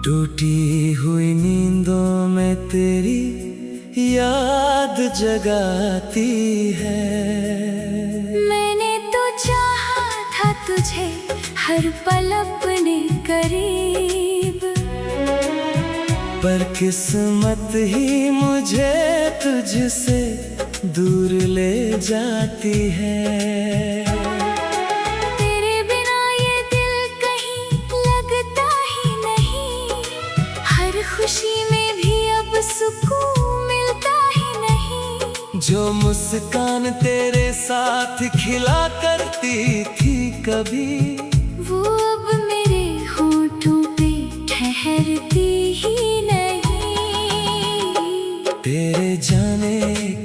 टूटी हुई नींदों में तेरी याद जगाती है। मैंने तो चाहा था तुझे हर पल अपने करीब, पर किस्मत ही मुझे तुझसे दूर ले जाती है। तेरे बिना ये दिल कहीं लगता ही नहीं, हर खुशी में भी अब सुकून मिलता ही नहीं। जो मुस्कान तेरे साथ खिला करती थी कभी, वो अब मेरे होठों पे ठहरती ही नहीं। तेरे जाने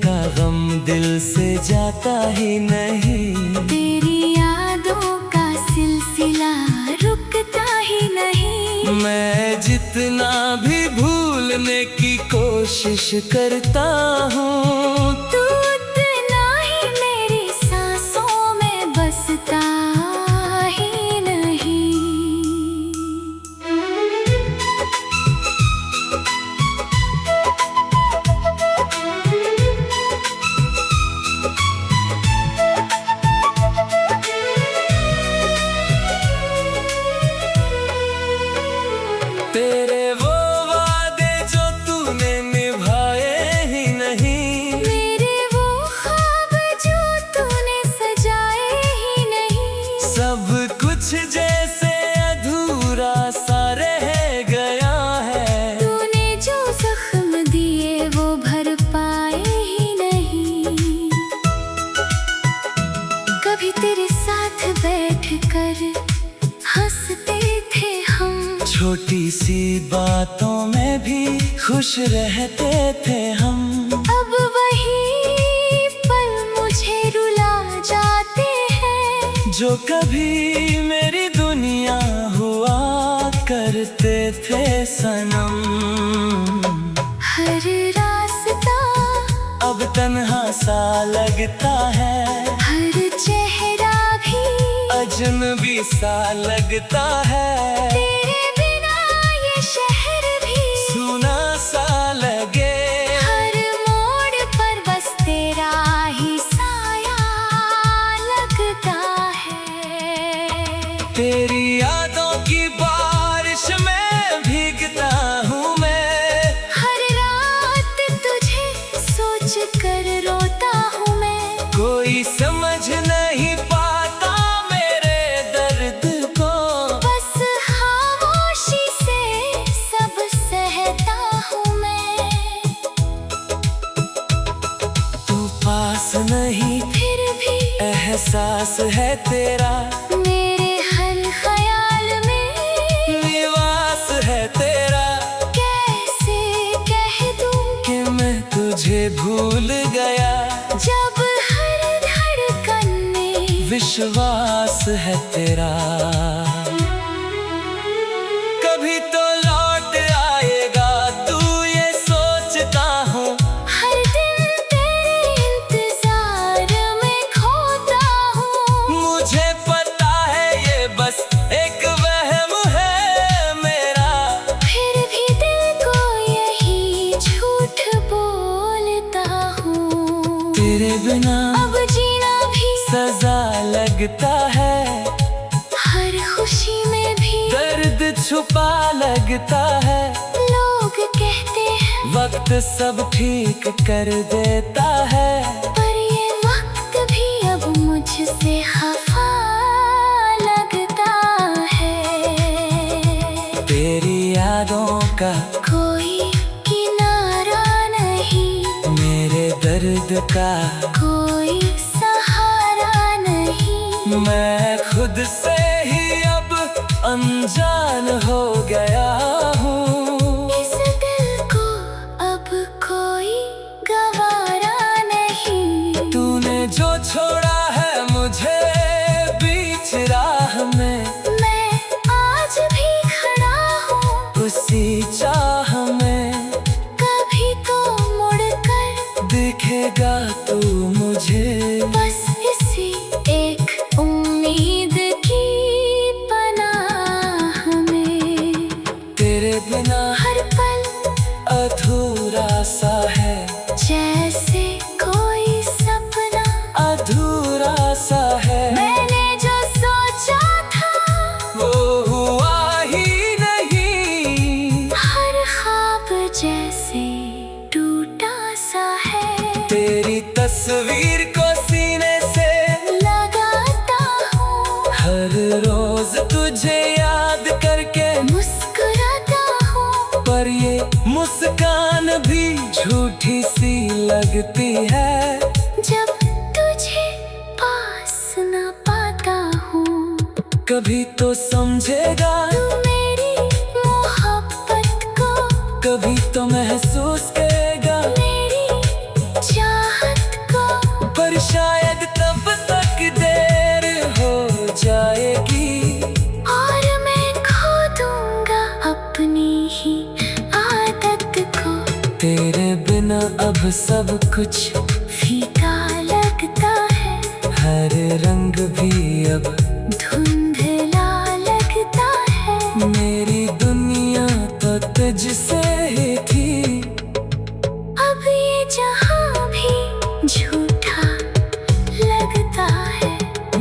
का गम दिल से जाता ही नहीं, तेरी यादों का सिलसिला रुकता ही नहीं। मैं जितना भी भूलने की कोशिश करता हूँ, तू उतना ही मेरी सांसों में बसता ही नहीं। तेरे वो वादे जो तूने निभाए ही नहीं, मेरे वो ख्वाब जो तूने सजाए ही नहीं। सब कुछ जैसे अधूरा सा रह गया है। तूने जो जख्म दिए वो भर पाए ही नहीं। कभी तेरे साथ बैठकर हंसते थे हम, छोटी सी बातों में भी खुश रहते थे हम। अब वही पल मुझे रुला जाते हैं, जो कभी मेरी दुनिया हुआ करते थे सनम। हर रास्ता अब तन्हा सा लगता है, हर चेहरा भी अजनबी सा लगता है। तेरे बिना ये शहर भी सुना सा लगे, हर मोड़ पर बस तेरा ही साया लगता है। तेरी यादों की बारिश में भीगता हूँ मैं, हर रात तुझे सोच कर रोता हूँ मैं। कोई समझ नहीं पाता मेरे दर्द को, बस खामोशी से सब सहता हूँ मैं। तू पास नहीं फिर भी एहसास है तेरा, मेरे हर ख्याल में निवास है तेरा। कैसे कह दूँ कि मैं तुझे भूल गया, जब हर धड़कन में विश्वास है तेरा। कभी तो लौट आएगा तू ये सोचता हूँ, हर दिन तेरे इंतजार में खोता हूँ। मुझे पता है ये बस एक वहम है मेरा। फिर भी दिल को यही झूठ बोलता हूँ। तेरे बिना अब जीना भी सजा लगता है, हर खुशी में भी दर्द छुपा लगता है। लोग कहते हैं वक्त सब ठीक कर देता है, पर ये वक्त भी अब मुझसे खफा लगता है। तेरी यादों का कोई किनारा नहीं, मेरे दर्द का कोई सहारा नहीं। मैं खुद से ही अब अनजान हो गया हूँ। इस दिल को अब कोई गवारा नहीं। तूने जो छोड़ा है मुझे बीच राह में, मैं आज भी खड़ा हूँ उसी चाह में। कभी तो मुड़कर दिखेगा तू मुझे, बस इसी एक उम्मीद की पनाह में। तस्वीर को सीने से लगाता हूँ, हर रोज तुझे याद करके मुस्कुराता हूँ। पर ये मुस्कान भी झूठी सी लगती है जब तुझे पास न पाता हूँ। कभी तो समझेगा तू मेरी मोहब्बत को, कभी तो महसूस करेगा मेरी चाहत को। पर शायद तब तक देर हो जाएगी और मैं खो दूंगा अपनी ही आदत को। तेरे बिना अब सब कुछ फीका लगता है, हर रंग भी अब धुंधला लगता है। मेरी दुनिया तो तुझसे ही थी, अब ये जहां भी झूठा लगता है।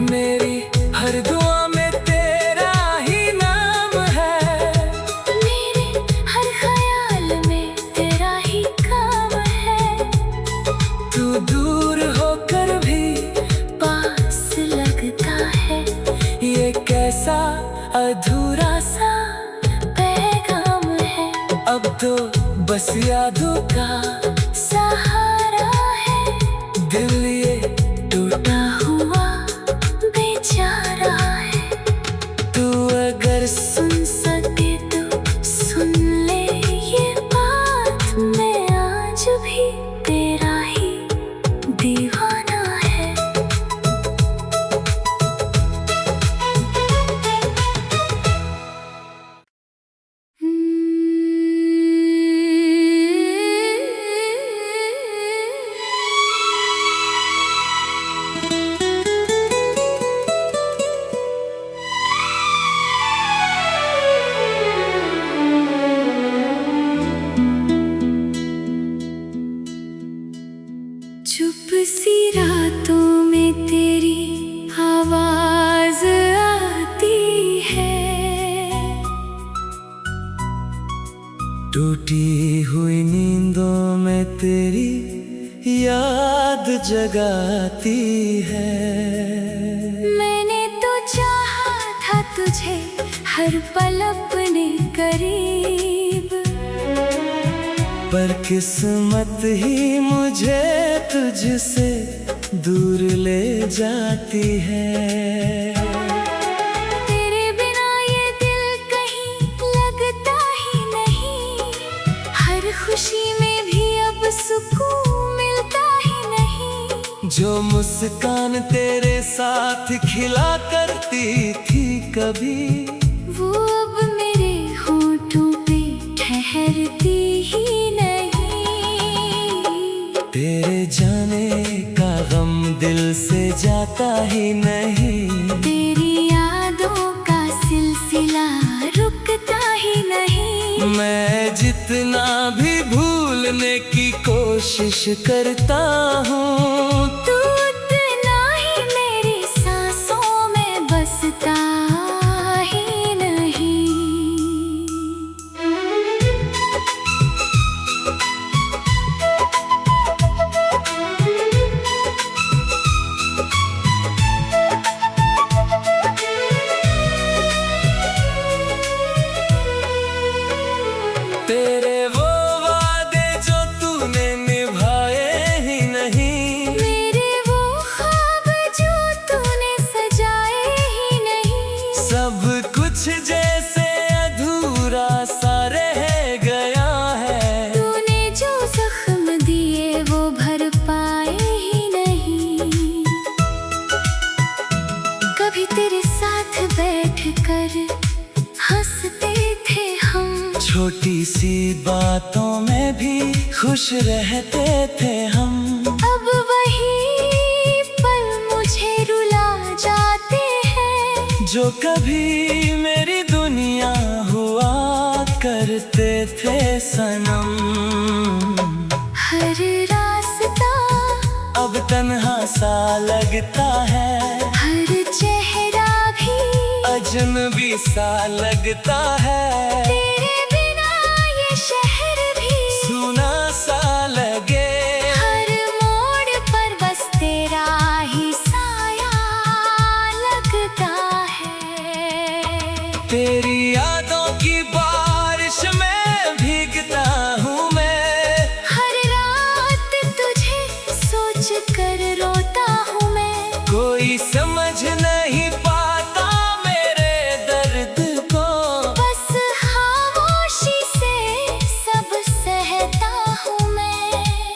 मेरी हर दुआ में तेरा ही नाम है, मेरे हर ख्याल में तेरा ही काम है। तू दूर होकर भी पास लगता है, ये कैसा अधूरा सा पैगाम है। अब तो बस यादों का सहारा है, दिल ये टूटा हुआ बेचारा है। तू अगर सुन सके तो सुन ले ये बात, मैं आज भी तेरा ही दीवाना है। चुप सी रातों में तेरी आवाज आती है, टूटी हुई नींदों में तेरी याद जगाती है। मैंने तो चाहा था तुझे हर पल अपने करीब, पर किस्मत ही मुझे तुझसे दूर ले जाती है। तेरे बिना ये दिल कहीं लगता ही नहीं, हर खुशी में भी अब सुकून मिलता ही नहीं। जो मुस्कान तेरे साथ खिला करती थी कभी, वो अब मेरे होठों पे ठहरती ही नहीं। तेरे जाने का गम दिल से जाता ही नहीं, तेरी यादों का सिलसिला रुकता ही नहीं। मैं जितना भी भूलने की कोशिश करता हूँ, तू उतना ही मेरी सांसों में बसता ही नहीं। तेरे वो वादे जो तूने निभाए ही नहीं, मेरे वो ख्वाब जो तूने सजाए ही नहीं। सब कुछ जैसे अधूरा सा रह गया है। तूने जो जख्म दिए वो भर पाए ही नहीं। कभी तेरे साथ बैठकर हंसते थे हम, छोटी सी बातों में भी खुश रहते थे हम। अब वही पल मुझे रुला जाते हैं, जो कभी मेरी दुनिया हुआ करते थे सनम। हर रास्ता अब तन्हा सा लगता है, हर चेहरा भी अजनबी सा लगता है। तेरे बिना ये शहर भी सुना सा लगे, हर मोड़ पर बस की बारिश में भीगता हूँ मैं। हर रात तुझे सोच कर रोता हूँ मैं। कोई समझ नहीं पाता मेरे दर्द को, बस खामोशी से सब सहता हूँ मैं।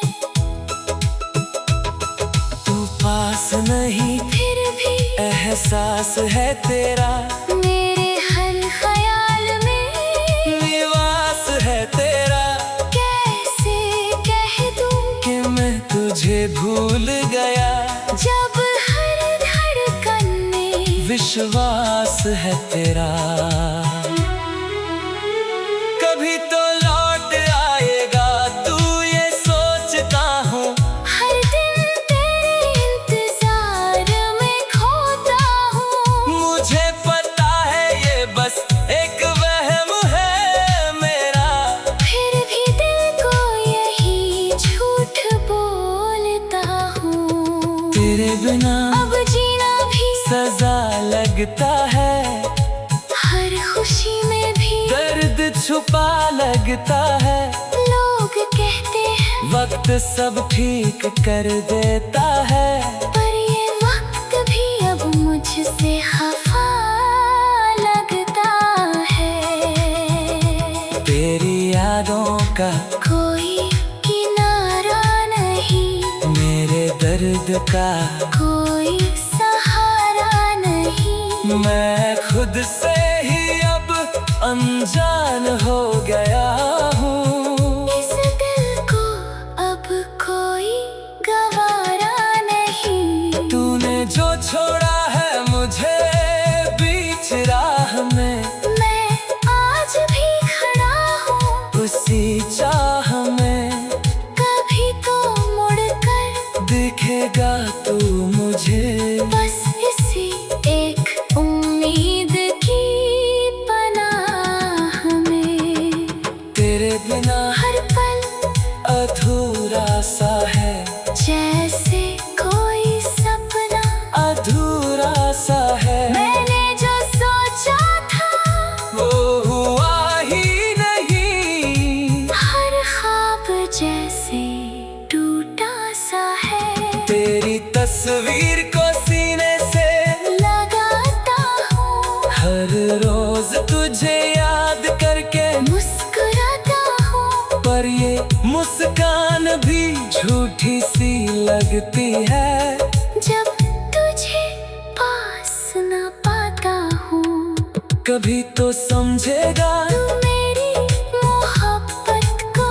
तू पास नहीं फिर भी एहसास है तेरा, मेरे हर ख्याल में निवास है तेरा। कैसे कह दूं कि मैं तुझे भूल गया, जब हर धड़कन में विश्वास है तेरा। कभी तो लौट आएगा तू, ये सोचता हूँ। हर दिन तेरे इंतजार में खोता हूँ। मुझे पता है ये बस एक वहम है मेरा, फिर भी दिल को यही झूठ बोलता हूँ। तेरे बिना अब जीना भी सजा लगता है, हर खुशी में भी दर्द छुपा लगता है। लोग कहते हैं वक्त सब ठीक कर देता है, पर ये वक्त भी अब मुझसे खफा लगता है। तेरी यादों का कोई किनारा नहीं, मेरे दर्द का कोई सहारा नहीं। मैं खुद से ही अब अनजान हो गया हूँ। इस दिल को अब कोई गवारा नहीं। तूने जो छोड़ा है मुझे बीच राह में, मैं आज भी खड़ा हूँ उसी चाह में। कभी तो मुड़कर दिखेगा तू मुझे, बस इसी एक उम्मीद की पनाह में। तेरे बिना हर पल अधूरा सा है, जैसे कोई सपना अधूरा सा है। मैंने जो सोचा था वो हुआ ही नहीं, हर ख्वाब जैसे टूटा सा है। तेरी तस्वीर को सीने से लगाता हूँ, हर रोज तुझे याद करके मुस्कुराता हूँ। पर ये मुस्कान भी झूठी सी लगती है, जब तुझे पास न पाता हूँ। कभी तो समझेगा तू मेरी मोहब्बत को,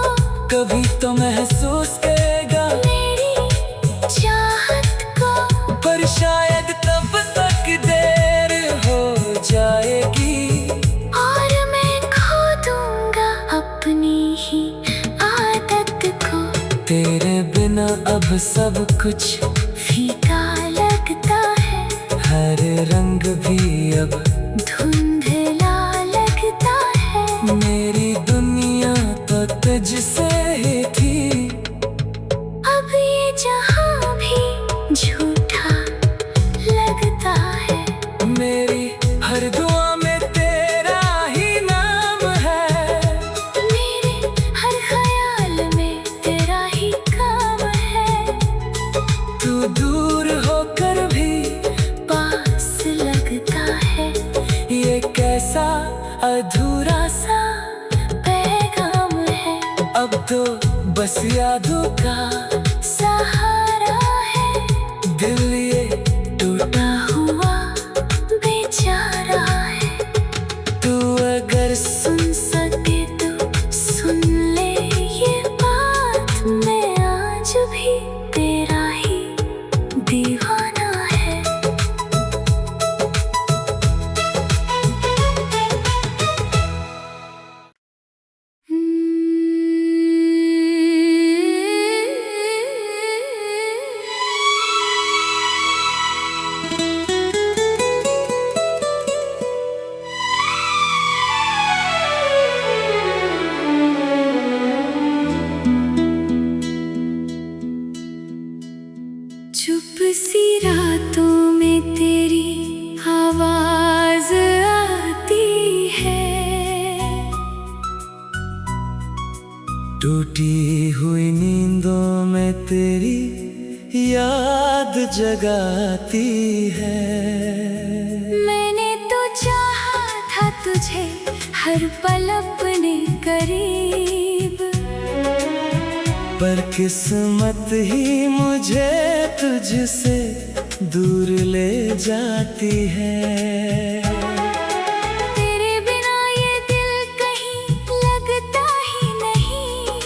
कभी तो महसूस करेगा, मेरी चाहत को। पर शायद तब तक देर हो जाएगी, और मैं खो दूंगा अपनी ही आदत को। तेरे बिना अब सब कुछ फीका लगता है, हर रंग भी अब धुंधला लगता है। मेरी दुनिया तो तुझसे ही थी, अब ये जहां भी झूठा लगता है। मेरी हर दुआ में तेरा ही नाम है, मेरे हर ख्याल में तेरा ही काम है। तू दूर होकर भी पास लगता है, ये कैसा अधूरा सा पैगाम है। अब तो बस यादों का सहारा है, दिल ये टूटा हुआ बेचारा है। तू अगर सुन सके तो सुन ले ये बात, मैं आज भी तेरा ही दीवाना है। टूटी हुई नींदों में तेरी याद जगाती है। मैंने तो चाहा था तुझे हर पल अपने करीब, पर किस्मत ही मुझे तुझसे दूर ले जाती है। तेरे बिना ये दिल कहीं लगता ही नहीं,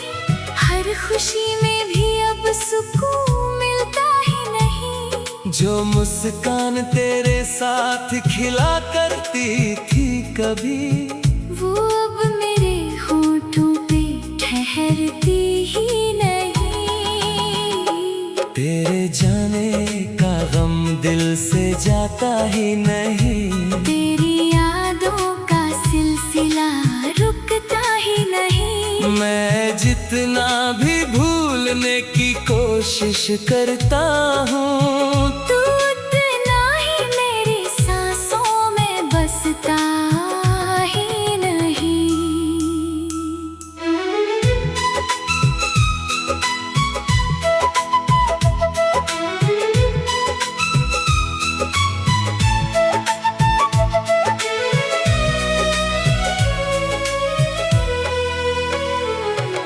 हर खुशी में भी अब सुकून मिलता ही नहीं। जो मुस्कान तेरे साथ खिला करती थी कभी, वो अब मेरे होठों पे ठहरती ही नहीं। तेरे जाने का गम दिल से जाता ही नहीं, तेरी यादों का सिलसिला रुकता ही नहीं। मैं जितना भी भूलने की कोशिश करता हूँ, तू उतना ही मेरी सांसों में बसता ही नहीं।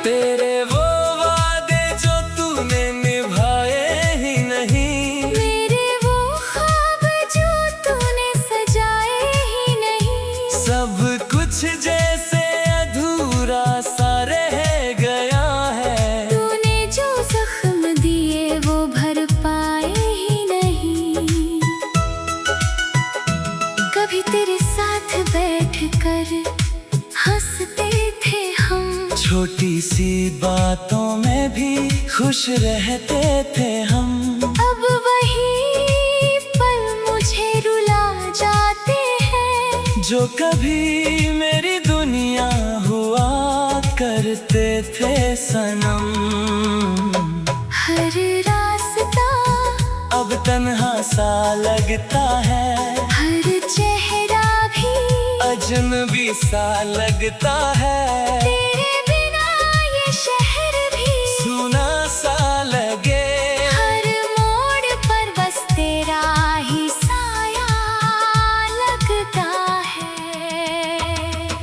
तेरे वो वादे जो तूने निभाए ही नहीं, मेरे वो ख्वाब जो तूने सजाए ही नहीं। सब कुछ जैसे अधूरा सा रह गया है। तूने जो जख्म दिए वो भर पाए ही नहीं। कभी तेरे साथ बैठकर हंसते थे हम, छोटी सी बातों में भी खुश रहते थे हम। अब वही पल मुझे रुला जाते हैं, जो कभी मेरी दुनिया हुआ करते थे सनम। हर रास्ता अब तन्हा सा लगता है, हर चेहरा भी अजनबी सा लगता है। तेरे बिना ये शहर भी सुना सा लगे, हर मोड़ पर बस तेरा ही साया लगता है।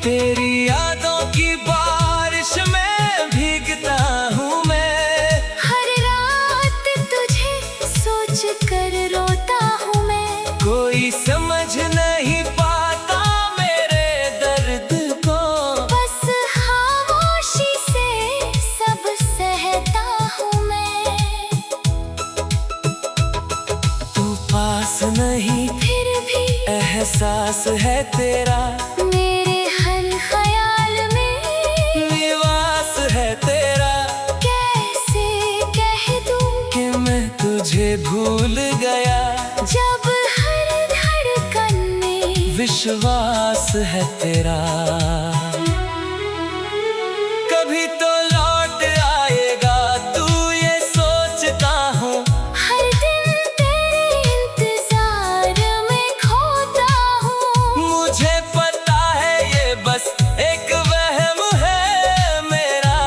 तेरी यादों की बारिश में भीगता हूँ मैं, हर रात तुझे सोच कर रोता हूँ मैं। कोई समझ नहीं पाता मेरे दर्द को, बस खामोशी से सब सहता हूँ मैं। तू पास नहीं फिर भी एहसास है तेरा, मेरे हर ख्याल में निवास है तेरा। कैसे कह दूँ कि मैं तुझे भूल गया, जब हर धड़कन में विश्वास है तेरा। कभी तो लौट आएगा तू, ये सोचता हूँ। हर दिन तेरे इंतजार में खोता हूँ। मुझे पता है ये बस एक वहम है मेरा,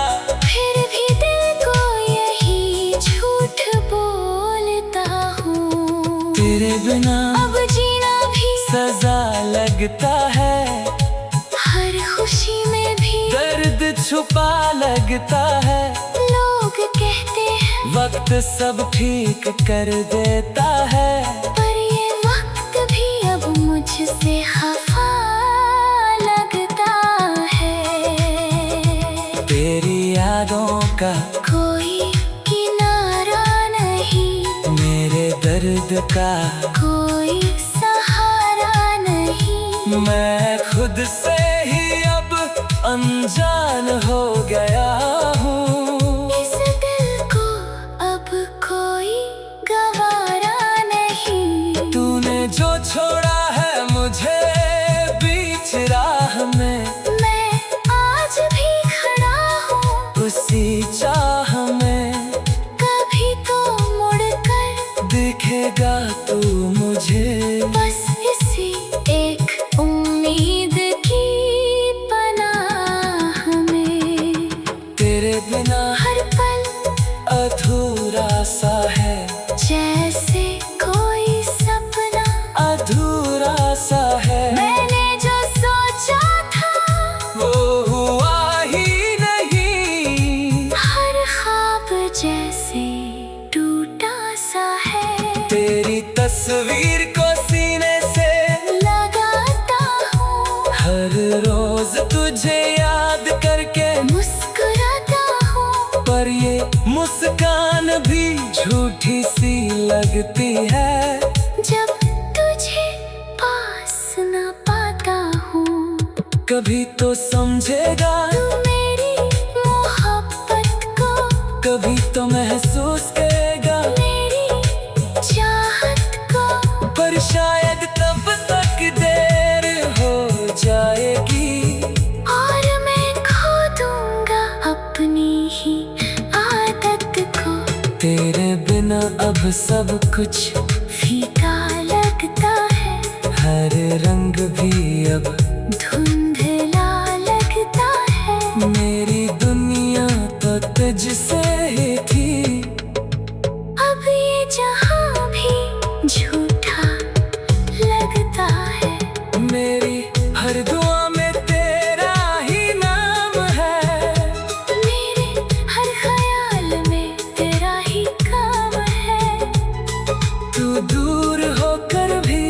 फिर भी दिल को यही झूठ बोलता हूँ। तेरे बिना अब जीना भी सजा लगता है, हर खुशी में भी दर्द छुपा लगता है। लोग कहते हैं वक्त सब ठीक कर देता है, पर ये वक्त भी अब मुझसे खफा लगता है। तेरी यादों का कोई किनारा नहीं, मेरे दर्द का कोई सहारा नहीं। मैं खुद से ही अब अनजान हो गया हूँ। इस दिल को अब कोई गवारा नहीं। तूने जो छोड़ा है मुझे बीच राह में, मैं आज भी खड़ा हूँ उसी चाह में। कभी तो मुड़कर दिखेगा तू मुझे, बस इसी एक उम्मीद की पनाह में। तस्वीर को सीने से लगाता हूँ, हर रोज तुझे याद करके मुस्कुराता हूँ। पर ये मुस्कान भी झूठी सी लगती है जब तुझे पास न पाता हूँ। कभी तो समझेगा तू मेरी मोहब्बत को, कभी तो महसूस करेगा मेरी चाहत को। पर शायद तब तक देर हो जाएगी और मैं खो दूंगा अपनी ही आदत को। तेरे बिना अब सब कुछ फीका लगता है, हर रंग भी अब धुंधला लगता है। मेरी दुनिया तो तुझसे ही थी, अब ये जहां भी झूठा लगता है। मेरी हर दुआ में तेरा ही नाम है, मेरे हर ख्याल में तेरा ही काम है। तू दूर होकर भी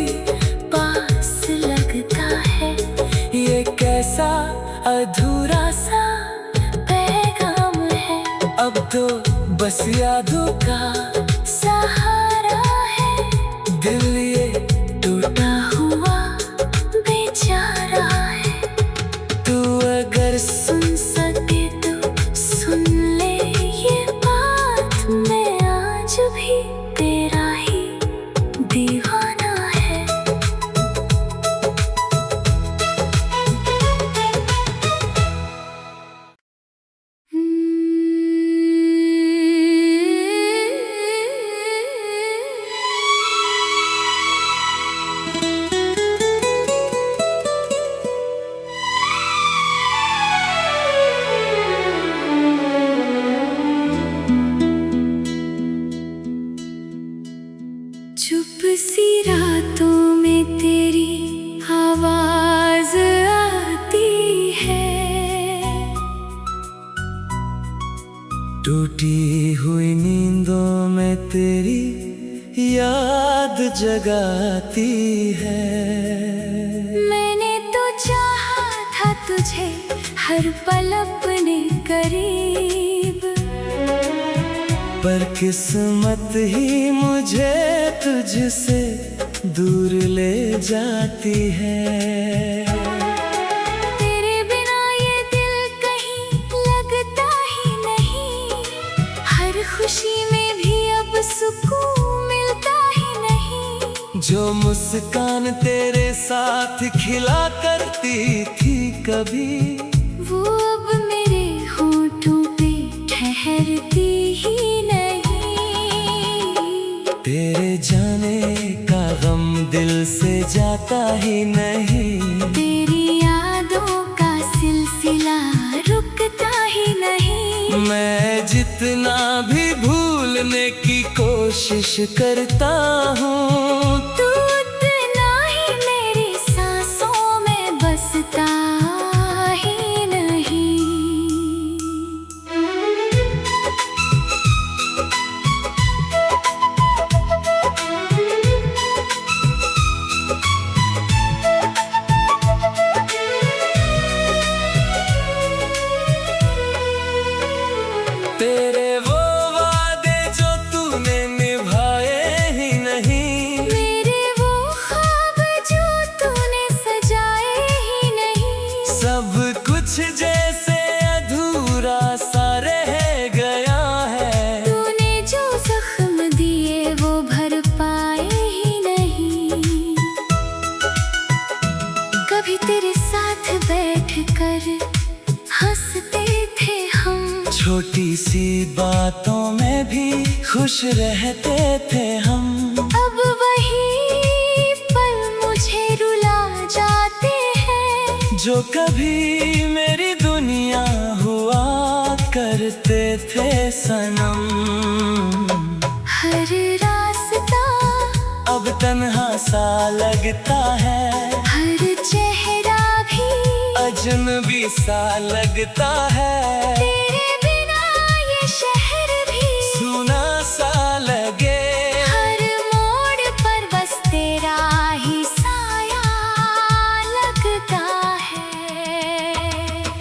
पास लगता है, ये कैसा अधूरा सा पैगाम है। अब तो बस यादों का सहारा है, दिल ये टूटा हुआ बेचारा है। तू अगर सुन सके तो सुन ले ये बात, मैं आज भी तेरा ही दीवाना है। चुप सी रातों में तेरी आवाज आती है, टूटी हुई नींदों में तेरी याद जगाती है। मैंने तो चाहा था तुझे हर पल अपने करीब, पर किस्मत ही मुझे तुझसे दूर ले जाती है। तेरे बिना ये दिल कहीं लगता ही नहीं, हर खुशी में भी अब सुकून मिलता ही नहीं। जो मुस्कान तेरे साथ खिला करती थी कभी, वो अब मेरे होठों पे ठहरती ही नहीं। तेरे जाने का गम दिल से जाता ही नहीं, तेरी यादों का सिलसिला रुकता ही नहीं। मैं जितना भी भूलने की कोशिश करता हूँ, तू उतना ही मेरी सांसों में बसता ही नहीं। तेरे वो वादे जो तूने निभाए ही नहीं, मेरे वो ख्वाब जो तूने सजाए ही नहीं। सब कुछ जैसे अधूरा सा रह गया है। तूने जो जख्म दिए वो भर पाए ही नहीं। कभी तेरे साथ बैठकर हंसते थे हम, छोटी सी बातों में भी खुश रहते थे हम। अब वही पल मुझे रुला जाते हैं, जो कभी मेरी दुनिया हुआ करते थे सनम। हर रास्ता अब तन्हा सा लगता है, हर चेहरा भी अजनबी सा लगता है। तेरे बिना ये शहर भी सुना सा लगे, हर मोड़ पर बस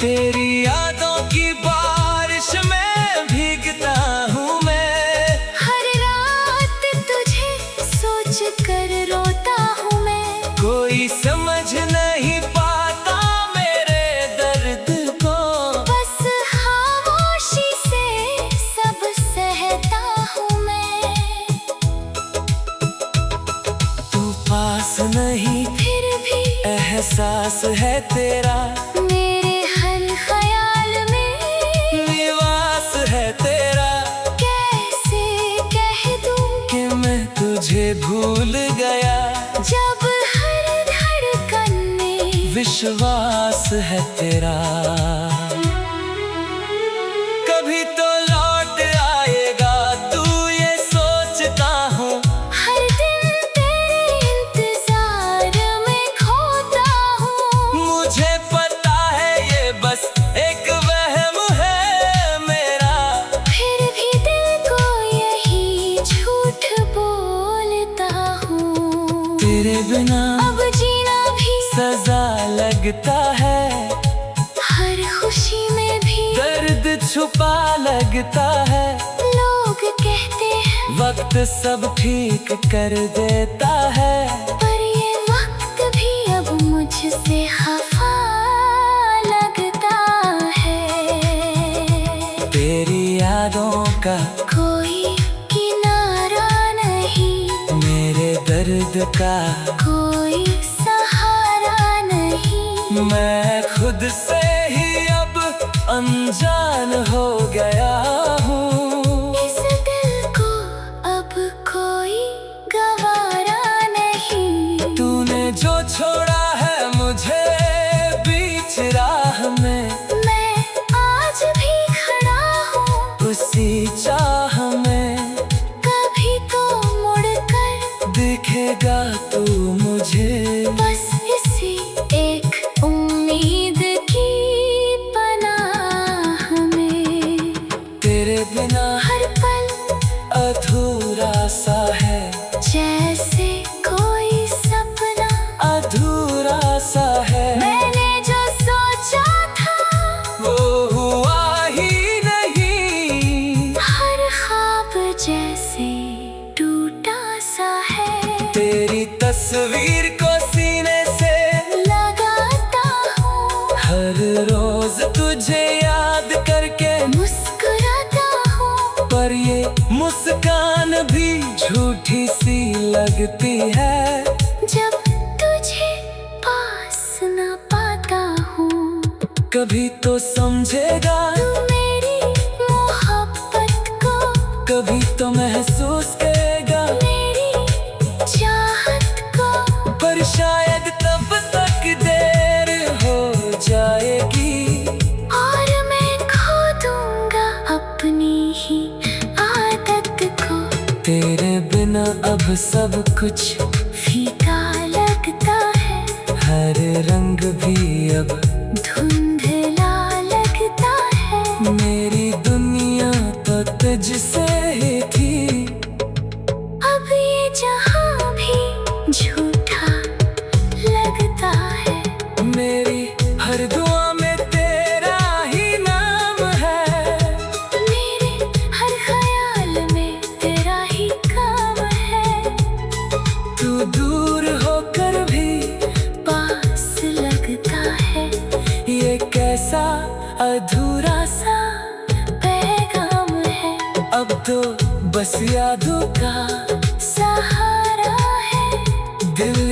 तेरी यादों की बारिश में भीगता हूँ मैं, हर रात तुझे सोच कर रोता हूँ मैं। कोई समझ नहीं पाता मेरे दर्द को, बस खामोशी से सब सहता हूँ मैं। तू पास नहीं फिर भी एहसास है तेरा, मेरे हर ख्याल में निवास है तेरा। कैसे कह दूं कि मैं तुझे भूल गया, जब हर धड़कन में विश्वास है तेरा। कभी तो लौट आएगा तू ये सोचता हूँ, हर दिन तेरे इंतजार में खोता हूँ। मुझे पता है ये बस एक वहम है मेरा, फिर भी दिल को यही झूठ बोलता हूँ। तेरे बिना अब जीना भी सजा लगता है, हर खुशी में भी दर्द छुपा लगता है। लोग कहते हैं वक्त सब ठीक कर देता है, पर ये वक्त भी अब मुझसे खफा लगता है। तेरी यादों का कोई किनारा नहीं, मेरे दर्द का कोई सहारा नहीं। मैं खुद से ही अब अनजान हो गया हूँ, इस दिल को अब कोई गवारा नहीं। तूने जो छोड़ा है मुझे बीच राह में, मैं आज भी खड़ा हूँ उसी चाह में। कभी तो मुड़कर दिखेगा तू मुझे, बस इसी एक उम्मीद की पनाह में। तेरे बिना हर पल अधूरा सा है, जैसे कोई सपना अधूरा सा है। मैंने जो सोचा था वो हुआ ही नहीं, हर ख्वाब जैसे टूटा सा है। तेरी तस्वीर को सीने से लगाता हूँ, हर रोज तुझे याद करके मुस्कुराता हूँ। पर ये मुस्कान भी झूठी सी लगती है, जब तुझे पास न पाता हूँ। कभी तो समझेगा तू मेरी मोहब्बत को, कभी तो महसूस करेगा, मेरी चाहत को। पर शायद तब तक देर हो जाएगी, और मैं खो दूंगा अपनी ही आदत को। तेरे बिना अब सब कुछ फीका लगता है, हर रंग भी अब धुंधला लगता है। मेरी दुनिया तो तुझसे ही थी, अब ये जहां भी झूठा लगता है। मेरी हर दुआ में तेरा ही नाम है, मेरे हर ख्याल में तेरा ही काम है। तू दूर होकर भी पास लगता है, ये कैसा अधूरा सा पैगाम है। अब तो बस यादों का सहारा है दिल